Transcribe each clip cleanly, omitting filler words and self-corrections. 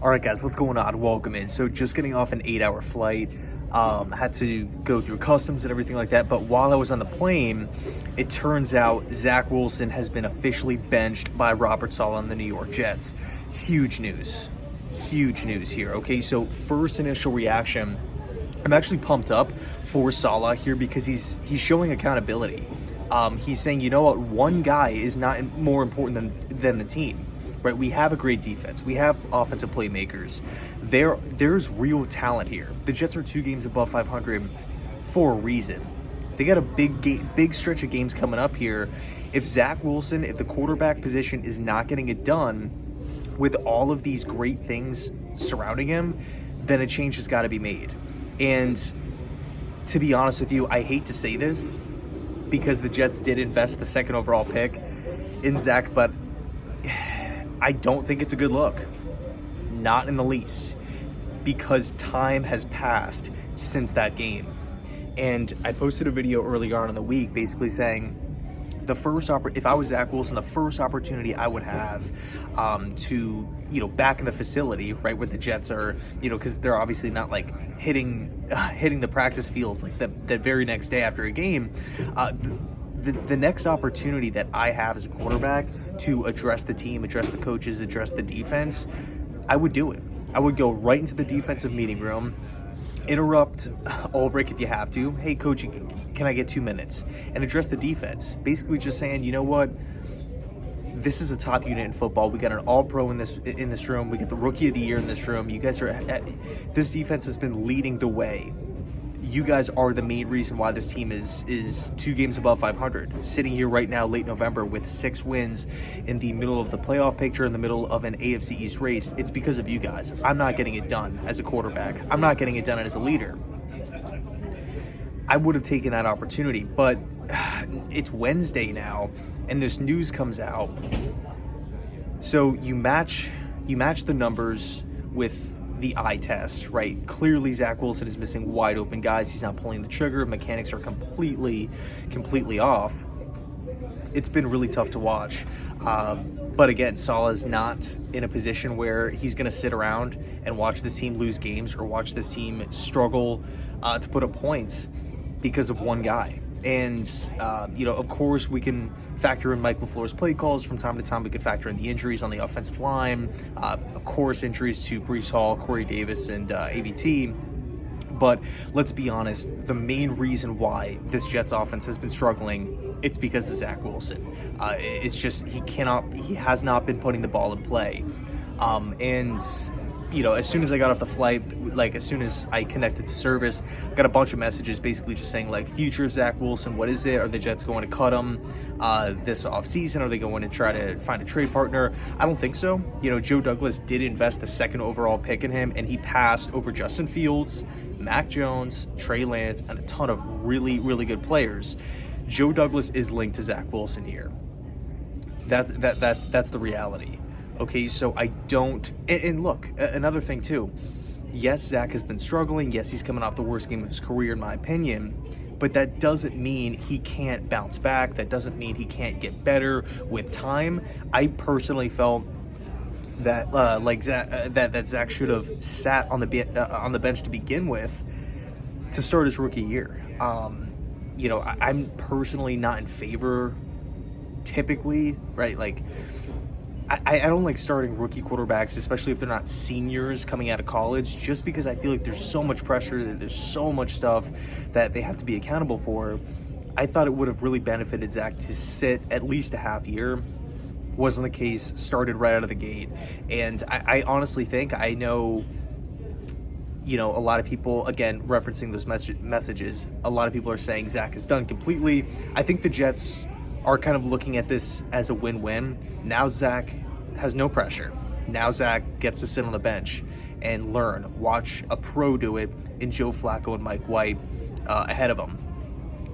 All right, guys, what's going on? Welcome in. So just getting off an 8-hour flight, had to go through customs and everything like that. But while I was on the plane, it turns out Zach Wilson has been officially benched by Robert Saleh on the New York Jets. Huge news here. Okay, so first initial reaction, I'm actually pumped up for Saleh here because he's showing accountability. He's saying, you know what, one guy is not more important than the team. Right, we have a great defense. We have offensive playmakers. There's real talent here. The Jets are 2 games above 500 for a reason. They got a big stretch of games coming up here. If Zach Wilson, if the quarterback position is not getting it done with all of these great things surrounding him, then a change has got to be made. And to be honest with you, I hate to say this because the Jets did invest the 2nd overall pick in Zach, but I don't think it's a good look. Not in the least. Because time has passed since that game. And I posted a video earlier on in the week basically saying if I was Zach Wilson, the first opportunity I would have to, back in the facility, right, where the Jets are, because they're obviously not like hitting the practice fields like that very next day after a game. The next opportunity that I have as a quarterback to address the team, address the coaches, address the defense, I would do it. I would go right into the defensive meeting room, interrupt Ulbrich if you have to. Hey, coach, can I get 2 minutes? And address the defense. Basically just saying, you know what? This is a top unit in football. We got an all-pro in this room. We got the rookie of the year in this room. You guys this defense has been leading the way. You guys are the main reason why this team is 2 games above 500, sitting here right now late November with 6 wins in the middle of the playoff picture, in the middle of an AFC East race. It's because of you guys. I'm not getting it done as a quarterback. I'm not getting it done as a leader. I would have taken that opportunity, but it's Wednesday now, and this news comes out. So you match the numbers with the eye test, right? Clearly Zach Wilson is missing wide open guys. He's not pulling the trigger. Mechanics are completely off. It's been really tough to watch. But again, Saleh's not in a position where he's going to sit around and watch this team lose games or watch this team struggle to put up points because of one guy. And, of course, we can factor in Mike LaFleur's play calls from time to time. We could factor in the injuries on the offensive line. Of course, injuries to Breece Hall, Corey Davis, and ABT. But let's be honest, the main reason why this Jets offense has been struggling, it's because of Zach Wilson. It's just he has not been putting the ball in play. As soon as I got off the flight, as soon as I connected to service, got a bunch of messages basically just saying, future of Zach Wilson, what is it? Are the Jets going to cut him this offseason? Are they going to try to find a trade partner? I don't think so. Joe Douglas did invest the 2nd overall pick in him, and he passed over Justin Fields, Mac Jones, Trey Lance, and a ton of really, really good players. Joe Douglas is linked to Zach Wilson here. That's the reality. Okay, so I don't... And look, another thing too. Yes, Zach has been struggling. Yes, he's coming off the worst game of his career, in my opinion. But that doesn't mean he can't bounce back. That doesn't mean he can't get better with time. I personally felt that that Zach should have sat on the bench to begin with to start his rookie year. I'm personally not in favor, typically, right? I don't like starting rookie quarterbacks, especially if they're not seniors coming out of college, just because I feel like there's so much pressure, there's so much stuff that they have to be accountable for. I thought it would have really benefited Zach to sit at least a half year. Wasn't the case, started right out of the gate. And I honestly think, I know, a lot of people, again, referencing those messages, a lot of people are saying Zach is done completely. I think the Jets are kind of looking at this as a win-win. Now Zach has no pressure. Now Zach gets to sit on the bench and learn, watch a pro do it in Joe Flacco and Mike White ahead of him.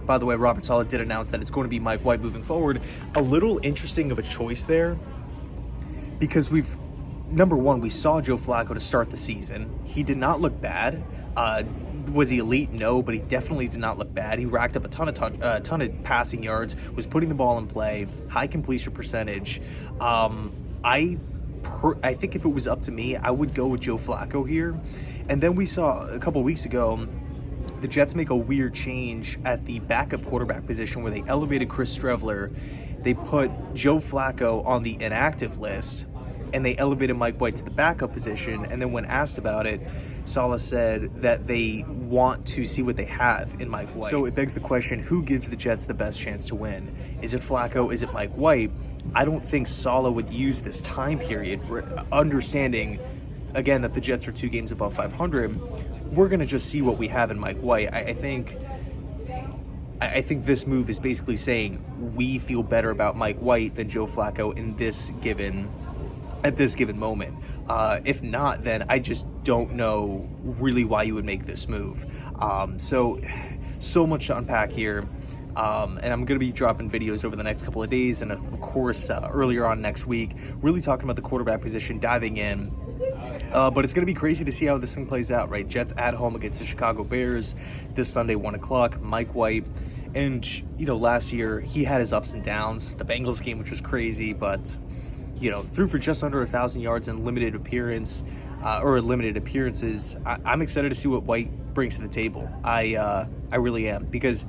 By the way, Robert Saleh did announce that it's going to be Mike White moving forward. A little interesting of a choice there because number one, we saw Joe Flacco to start the season. He did not look bad. Was he elite? No, but he definitely did not look bad. He racked up a ton of passing yards, was putting the ball in play, high completion percentage. I I think if it was up to me, I would go with Joe Flacco here. And then we saw a couple weeks ago the Jets make a weird change at the backup quarterback position where they elevated Chris Streveler. They put Joe Flacco on the inactive list, and they elevated Mike White to the backup position. And then when asked about it, Saleh said that they want to see what they have in Mike White. So it begs the question, who gives the Jets the best chance to win? Is it Flacco? Is it Mike White? I don't think Saleh would use this time period, understanding, again, that the Jets are 2 games above 500. We're going to just see what we have in Mike White. I think this move is basically saying we feel better about Mike White than Joe Flacco at this given moment. If not, then I just don't know really why you would make this move. So much to unpack here. And I'm going to be dropping videos over the next couple of days, and of course earlier on next week, really talking about the quarterback position, diving in. But it's going to be crazy to see how this thing plays out, right? Jets at home against the Chicago Bears this Sunday, 1 o'clock. Mike White. And, last year he had his ups and downs. The Bengals game, which was crazy, but, threw for just under 1,000 yards in limited appearances. I'm excited to see what White brings to the table. I really am, because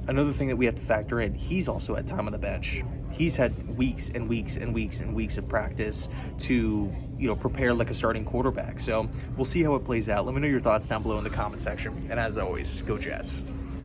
another thing that we have to factor in, he's also had time on the bench. He's had weeks and weeks and weeks and weeks of practice to, prepare like a starting quarterback. So we'll see how it plays out. Let me know your thoughts down below in the comment section. And as always, go Jets.